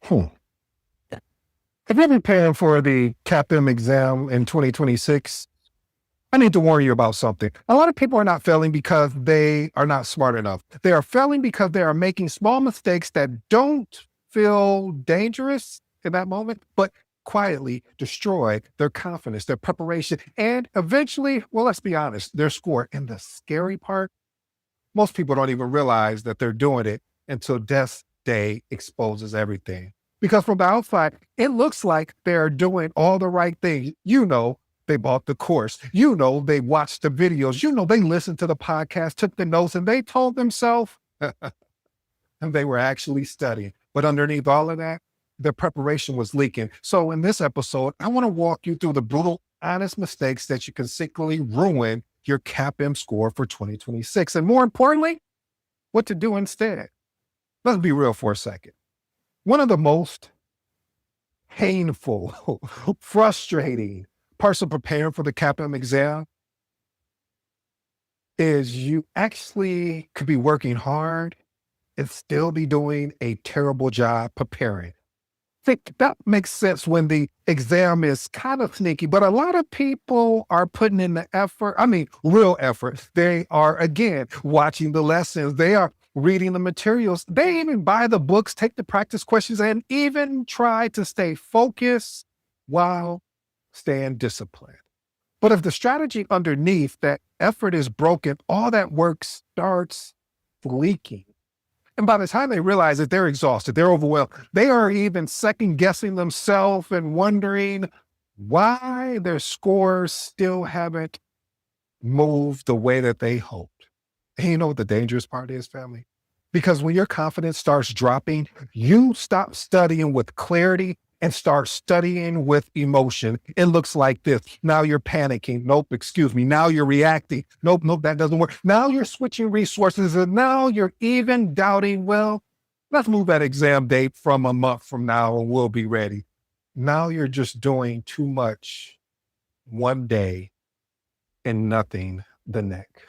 Hmm. If you're preparing for the CAPM exam in 2026, I need to warn you about something. A lot of people are not failing because they are not smart enough. They are failing because they are making small mistakes that don't feel dangerous in that moment, but quietly destroy their confidence, their preparation, and eventually, well, let's be honest, their score. And the scary part, most people don't even realize that they're doing it until death day exposes everything. Because from the outside, it looks like they're doing all the right things. They bought the course. They watched the videos. They listened to the podcast, took the notes, and they told themselves and they were actually studying. But underneath all of that, their preparation was leaking. So in this episode, I want to walk you through the brutal, honest mistakes that you can secretly ruin your CAPM score for 2026. And more importantly, what to do instead. Let's be real for a second. One of the most painful, frustrating parts of preparing for the CAPM exam is you actually could be working hard and still be doing a terrible job preparing. Think that makes sense when the exam is kind of sneaky, but a lot of people are putting in the effort. I mean, real effort. They are, again, watching the lessons. They are reading the materials. They even buy the books, take the practice questions, and even try to stay focused while staying disciplined. But if the strategy underneath that effort is broken, all that work starts leaking. And by the time they realize that they're exhausted, they're overwhelmed, they are even second guessing themselves and wondering why their scores still haven't moved the way that they hoped. And you know what the dangerous part is, family? Because when your confidence starts dropping, you stop studying with clarity and start studying with emotion. It looks like this. Now you're panicking. Nope, excuse me. Now you're reacting. Nope, that doesn't work. Now you're switching resources and now you're even doubting, well, let's move that exam date from a month from now and we'll be ready. Now you're just doing too much one day and nothing the next.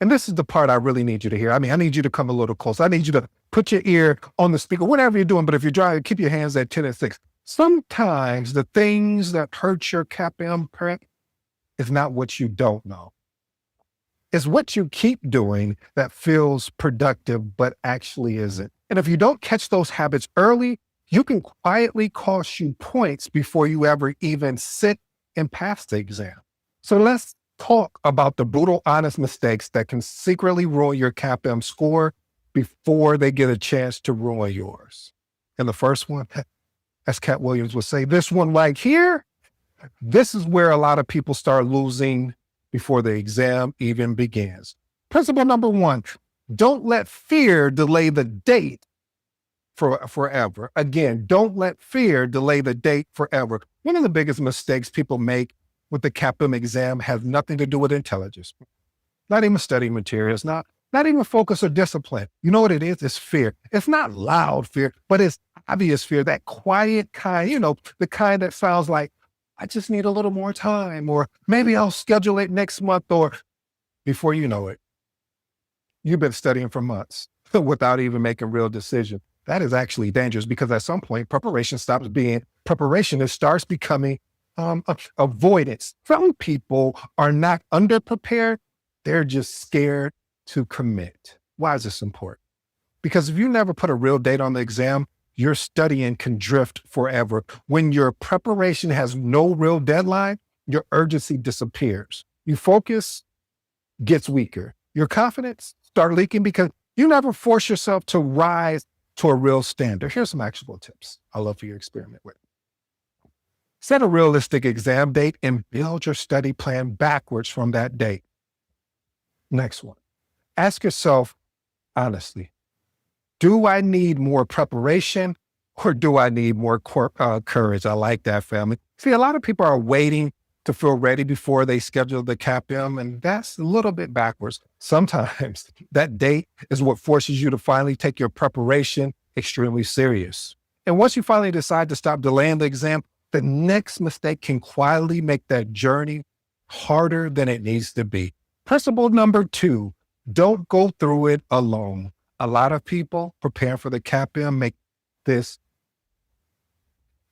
And this is the part I really need you to hear. I mean, I need you to come a little close. I need you to put your ear on the speaker, whatever you're doing. But if you're driving, keep your hands at 10 and 6. Sometimes the things that hurt your CAPM prep is not what you don't know. It's what you keep doing that feels productive, but actually isn't. And if you don't catch those habits early, you can quietly cost you points before you ever even sit and pass the exam. So let's talk about the brutal, honest mistakes that can secretly ruin your CAPM score before they get a chance to ruin yours. And the first one, as Cat Williams would say, this one right here, this is where a lot of people start losing before the exam even begins. Principle number 1, don't let fear delay the date forever. Again, don't let fear delay the date forever. One of the biggest mistakes people make with the CAPM exam has nothing to do with intelligence, not even study materials, not even focus or discipline. You know what it is? It's fear. It's not loud fear, but it's obvious fear, that quiet kind, the kind that sounds like, I just need a little more time, or maybe I'll schedule it next month, or before you know it, you've been studying for months without even making real decisions. That is actually dangerous because at some point, preparation stops being preparation. It starts becoming avoidance. Some people are not underprepared. They're just scared to commit. Why is this important? Because if you never put a real date on the exam, your studying can drift forever. When your preparation has no real deadline, your urgency disappears. Your focus gets weaker. Your confidence starts leaking because you never force yourself to rise to a real standard. Here's some actionable tips I'd love for you to experiment with. Set a realistic exam date and build your study plan backwards from that date. Next one, ask yourself honestly, do I need more preparation or do I need more courage? I like that, family. See, a lot of people are waiting to feel ready before they schedule the CAPM, and that's a little bit backwards. Sometimes that date is what forces you to finally take your preparation extremely serious. And once you finally decide to stop delaying the exam, the next mistake can quietly make that journey harder than it needs to be. Principle number 2, don't go through it alone. A lot of people preparing for the CAPM make this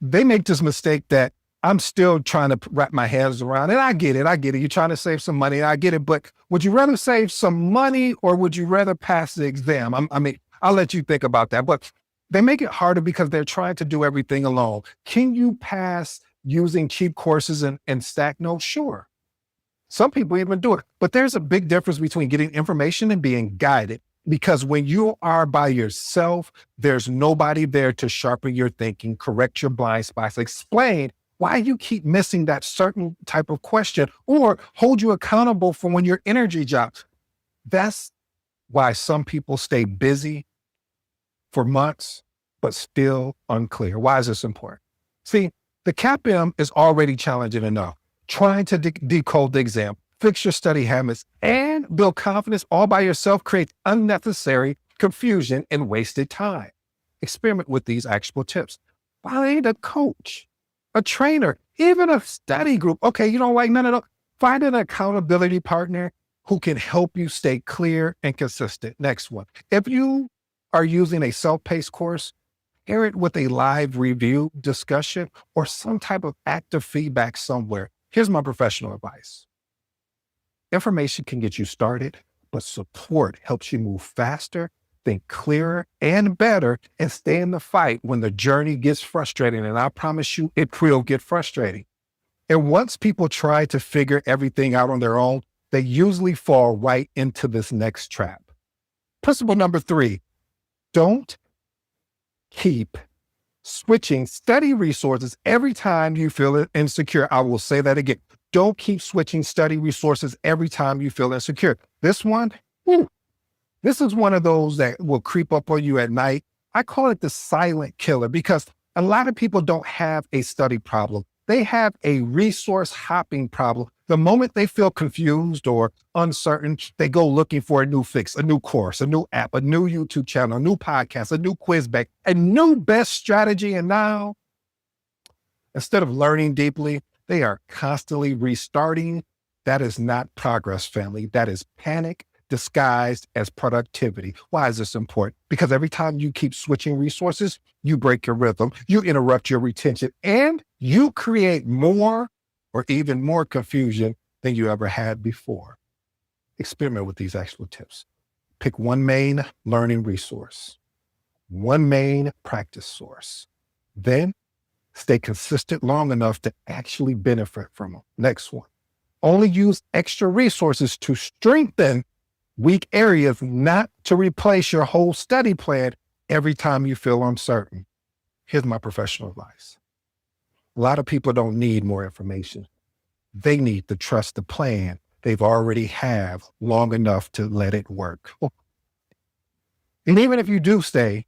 they make this mistake that I'm still trying to wrap my hands around. And I get it. I get it. You're trying to save some money. I get it. But would you rather save some money or would you rather pass the exam? I mean, I'll let you think about that. But they make it harder because they're trying to do everything alone. Can you pass using cheap courses and stack notes? Sure. Some people even do it. But there's a big difference between getting information and being guided. Because when you are by yourself, there's nobody there to sharpen your thinking, correct your blind spots, explain why you keep missing that certain type of question, or hold you accountable for when your energy drops. That's why some people stay busy for months, but still unclear. Why is this important? See, the CAPM is already challenging enough. Trying to decode the exam, fix your study habits, and build confidence all by yourself creates unnecessary confusion and wasted time. Experiment with these actionable tips. Find a coach, a trainer, even a study group. Okay, you don't like none of those. Find an accountability partner who can help you stay clear and consistent. Next one. If you are using a self-paced course, pair it with a live review discussion or some type of active feedback somewhere. Here's my professional advice. Information can get you started, but support helps you move faster, think clearer and better, and stay in the fight when the journey gets frustrating. And I promise you, it will get frustrating. And once people try to figure everything out on their own, they usually fall right into this next trap. Principle number 3, don't keep switching study resources every time you feel insecure. I will say that again. Don't keep switching study resources every time you feel insecure. This one, this is one of those that will creep up on you at night. I call it the silent killer because a lot of people don't have a study problem. They have a resource hopping problem. The moment they feel confused or uncertain, they go looking for a new fix, a new course, a new app, a new YouTube channel, a new podcast, a new quiz bank, a new best strategy. And now, instead of learning deeply, they are constantly restarting. That is not progress, family. That is panic disguised as productivity. Why is this important? Because every time you keep switching resources, you break your rhythm, you interrupt your retention, and you create more or even more confusion than you ever had before. Experiment with these actual tips. Pick one main learning resource, one main practice source. Then stay consistent long enough to actually benefit from them. Next one. Only use extra resources to strengthen weak areas, not to replace your whole study plan every time you feel uncertain. Here's my professional advice. A lot of people don't need more information. They need to trust the plan they've already have long enough to let it work. And even if you do stay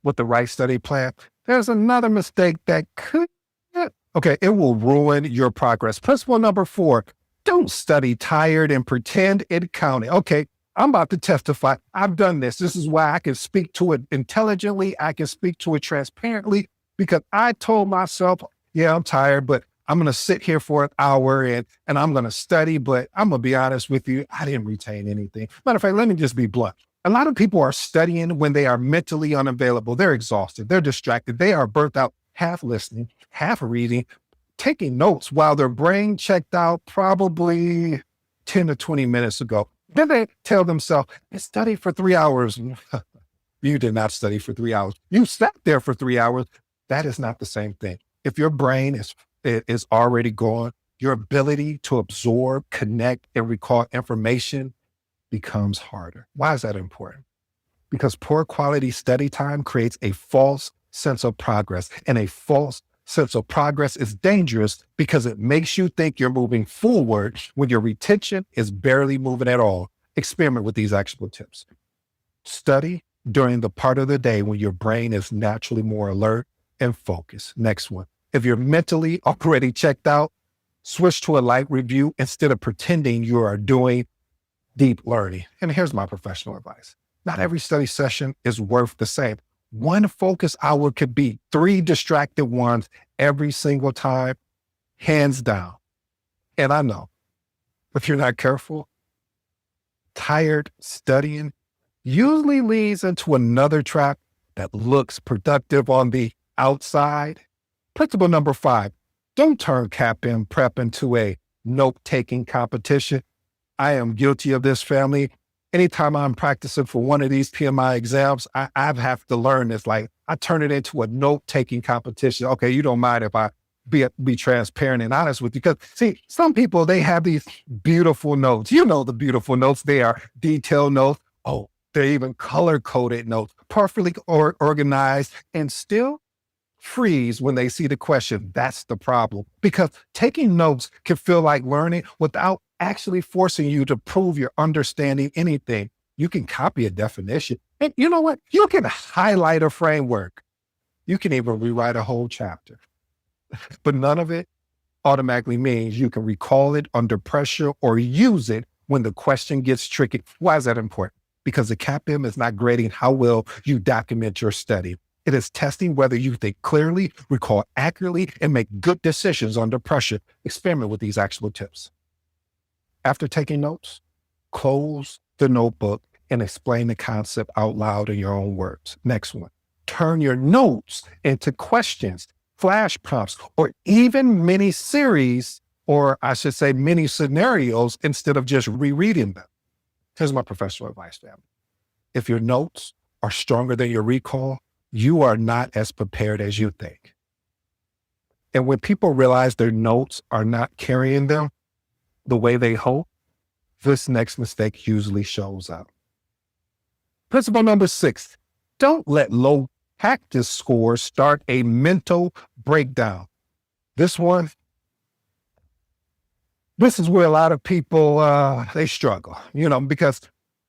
with the right study plan, there's another mistake that could, it will ruin your progress. Principle number 4, don't study tired and pretend it counted. Okay, I'm about to testify. I've done this. This is why I can speak to it intelligently. I can speak to it transparently because I told myself, yeah, I'm tired, but I'm going to sit here for an hour and I'm going to study. But I'm going to be honest with you, I didn't retain anything. Matter of fact, let me just be blunt. A lot of people are studying when they are mentally unavailable. They're exhausted. They're distracted. They are burnt out, half listening, half reading, taking notes while their brain checked out probably 10 to 20 minutes ago. Then they tell themselves, I studied for 3 hours. You did not study for 3 hours. You sat there for 3 hours. That is not the same thing. If your brain is already gone, your ability to absorb, connect, and recall information becomes harder. Why is that important? Because poor quality study time creates a false sense of progress, and a false sense of progress is dangerous because it makes you think you're moving forward when your retention is barely moving at all. Experiment with these actionable tips. Study during the part of the day when your brain is naturally more alert and focused. Next one. If you're mentally already checked out, switch to a light review instead of pretending you are doing deep learning. And here's my professional advice. Not every study session is worth the same. One focus hour could be 3 distracted ones every single time, hands down. And I know, if you're not careful, tired studying usually leads into another trap that looks productive on the outside, Principle number 5, don't turn CAPM prep into a note-taking competition. I am guilty of this, family. Anytime I'm practicing for one of these PMI exams, I have to learn this. Like, I turn it into a note-taking competition. Okay, you don't mind if I be transparent and honest with you. Because, see, some people, they have these beautiful notes. You know the beautiful notes. They are detailed notes. Oh, they're even color-coded notes, perfectly organized, and still freeze when they see the question. That's the problem. Because taking notes can feel like learning without actually forcing you to prove you're understanding anything. You can copy a definition. And you know what? You can highlight a framework. You can even rewrite a whole chapter. But none of it automatically means you can recall it under pressure or use it when the question gets tricky. Why is that important? Because the CAPM is not grading how well you document your study. It is testing whether you think clearly, recall accurately, and make good decisions under pressure. Experiment with these actual tips. After taking notes, close the notebook and explain the concept out loud in your own words. Next one, turn your notes into questions, flash prompts, or even mini series, or I should say mini scenarios, instead of just rereading them. Here's my professional advice, family. If your notes are stronger than your recall, you are not as prepared as you think. And when people realize their notes are not carrying them the way they hope, this next mistake usually shows up. Principle number 6, don't let low practice scores start a mental breakdown. This is where a lot of people, they struggle, because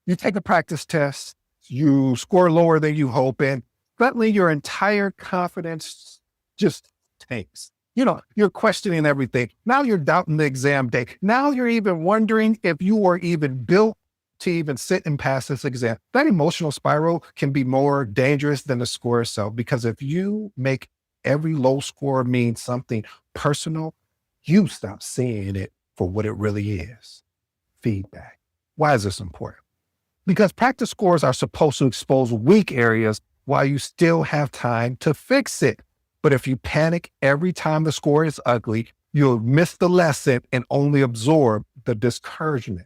you take a practice test, you score lower than you hope, and suddenly your entire confidence just tanks. You're questioning everything. Now you're doubting the exam day. Now you're even wondering if you are even built to even sit and pass this exam. That emotional spiral can be more dangerous than the score itself, because if you make every low score mean something personal, you stop seeing it for what it really is: feedback. Why is this important? Because practice scores are supposed to expose weak areas while you still have time to fix it. But if you panic every time the score is ugly, you'll miss the lesson and only absorb the discouragement.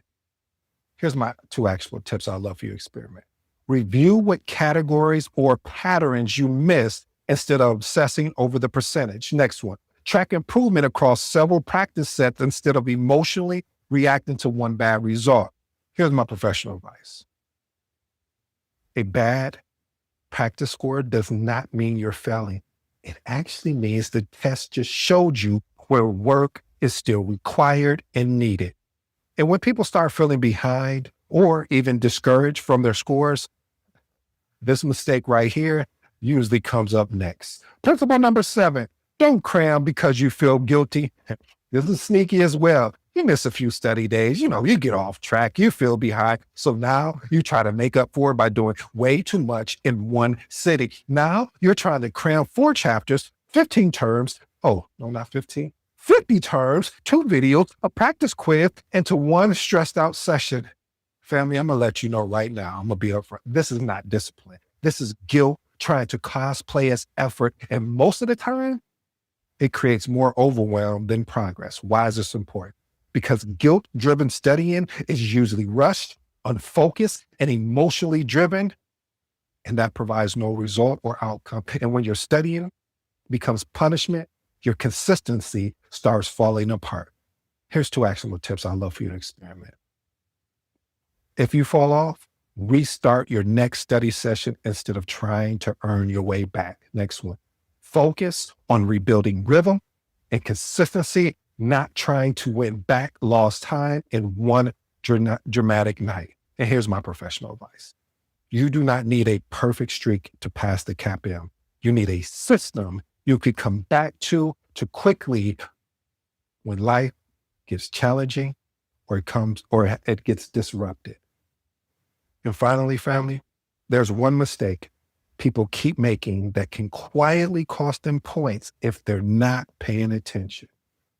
Here's my 2 actual tips I'd love for you to experiment. Review what categories or patterns you missed instead of obsessing over the percentage. Next one, track improvement across several practice sets instead of emotionally reacting to one bad result. Here's my professional advice. A bad practice score does not mean you're failing. It actually means the test just showed you where work is still required and needed. And when people start feeling behind or even discouraged from their scores, this mistake right here usually comes up next. Principle number 7, don't cram because you feel guilty. This is sneaky as well. You miss a few study days, you get off track, you feel behind. So now you try to make up for it by doing way too much in one sitting. Now you're trying to cram 4 chapters, 15 terms. Oh, no, not 15. 50 terms, 2 videos, a practice quiz, into one stressed out session. Family, I'm going to let you know right now, I'm going to be upfront. This is not discipline. This is guilt trying to cosplay as effort. And most of the time, it creates more overwhelm than progress. Why is this important? Because guilt-driven studying is usually rushed, unfocused, and emotionally driven, and that provides no result or outcome. And when your studying becomes punishment, your consistency starts falling apart. Here's 2 actionable tips I'd love for you to experiment. If you fall off, restart your next study session instead of trying to earn your way back. Next one, focus on rebuilding rhythm and consistency, not trying to win back lost time in one dramatic night. And here's my professional advice. You do not need a perfect streak to pass the CAPM. You need a system you could come back to quickly when life gets challenging or it gets disrupted. And finally, family, there's one mistake people keep making that can quietly cost them points if they're not paying attention.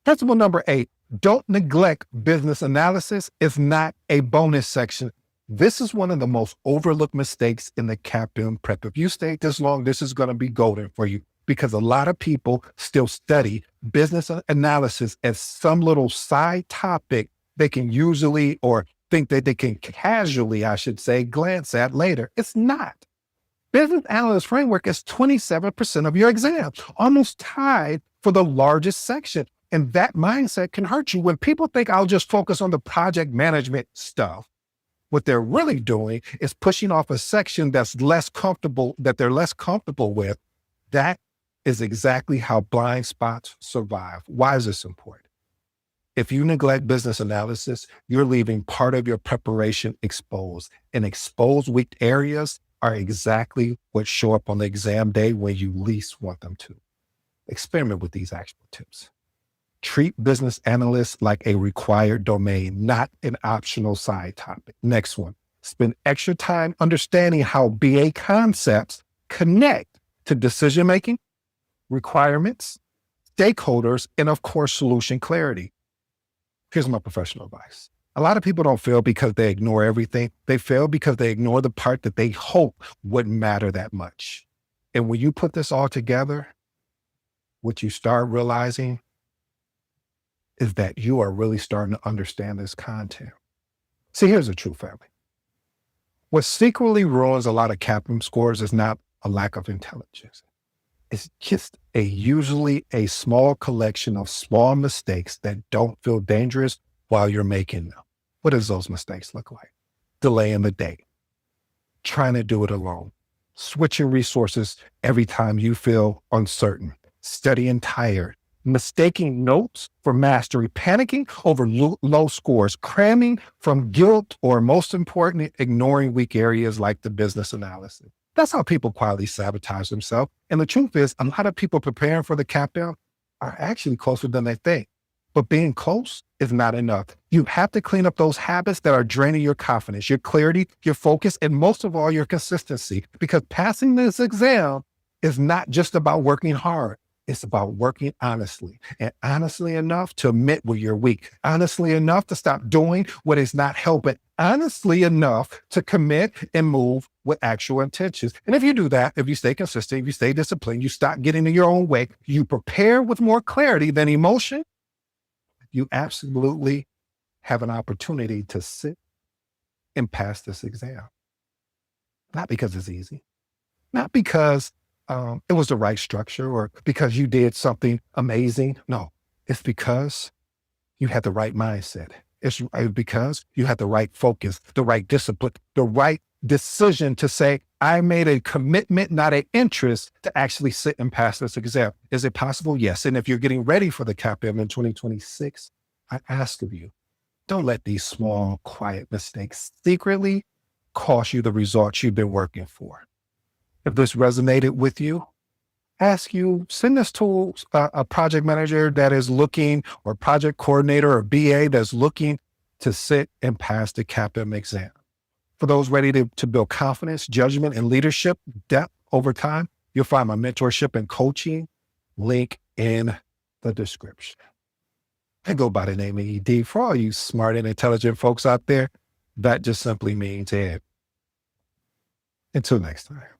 Principle number 8, don't neglect business analysis. It's not a bonus section. This is one of the most overlooked mistakes in the CAPM prep. If you stay this long, this is going to be golden for you. because a lot of people still study business analysis as some little side topic they can usually or think that they can casually, I should say, glance at later. It's not. Business analyst framework is 27% of your exam, almost tied for the largest section. And that mindset can hurt you when people think I'll just focus on the project management stuff. What they're really doing is pushing off a section that's less comfortable, that they're less comfortable with. That is exactly how blind spots survive. Why is this important? If you neglect business analysis, you're leaving part of your preparation exposed, and exposed weak areas are exactly what show up on the exam day when you least want them to. Experiment with these actual tips. Treat business analysts like a required domain, not an optional side topic. Next one, spend extra time understanding how BA concepts connect to decision-making, requirements, stakeholders, and of course, solution clarity. Here's my professional advice. A lot of people don't fail because they ignore everything. They fail because they ignore the part that they hope wouldn't matter that much. And when you put this all together, what you start realizing is that you are really starting to understand this content. See, here's the truth, family. What secretly ruins a lot of CAPM scores is not a lack of intelligence. It's just usually a small collection of small mistakes that don't feel dangerous while you're making them. What does those mistakes look like? Delaying the date, trying to do it alone, switching resources every time you feel uncertain, studying tired, mistaking notes for mastery, panicking over low scores, cramming from guilt, or most importantly, ignoring weak areas like the business analysis. That's how people quietly sabotage themselves. And the truth is, a lot of people preparing for the CAPM are actually closer than they think. But being close is not enough. You have to clean up those habits that are draining your confidence, your clarity, your focus, and most of all, your consistency. Because passing this exam is not just about working hard. It's about working honestly, and honestly enough to admit where you're weak, honestly enough to stop doing what is not helping, honestly enough to commit and move with actual intentions. And if you do that, if you stay consistent, if you stay disciplined, you stop getting in your own way, you prepare with more clarity than emotion, you absolutely have an opportunity to sit and pass this exam. Not because it's easy, not because it was the right structure or because you did something amazing. No, it's because you had the right mindset. It's because you had the right focus, the right discipline, the right decision to say, I made a commitment, not an interest, to actually sit and pass this exam. Is it possible? Yes. And if you're getting ready for the CAPM in 2026, I ask of you, don't let these small, quiet mistakes secretly cost you the results you've been working for. If this resonated with you, send this to a project manager that is looking, or project coordinator or BA that's looking to sit and pass the CAPM exam. For those ready to build confidence, judgment, and leadership depth over time, you'll find my mentorship and coaching link in the description. I go by the name of ED. For all you smart and intelligent folks out there, that just simply means Ed. Until next time.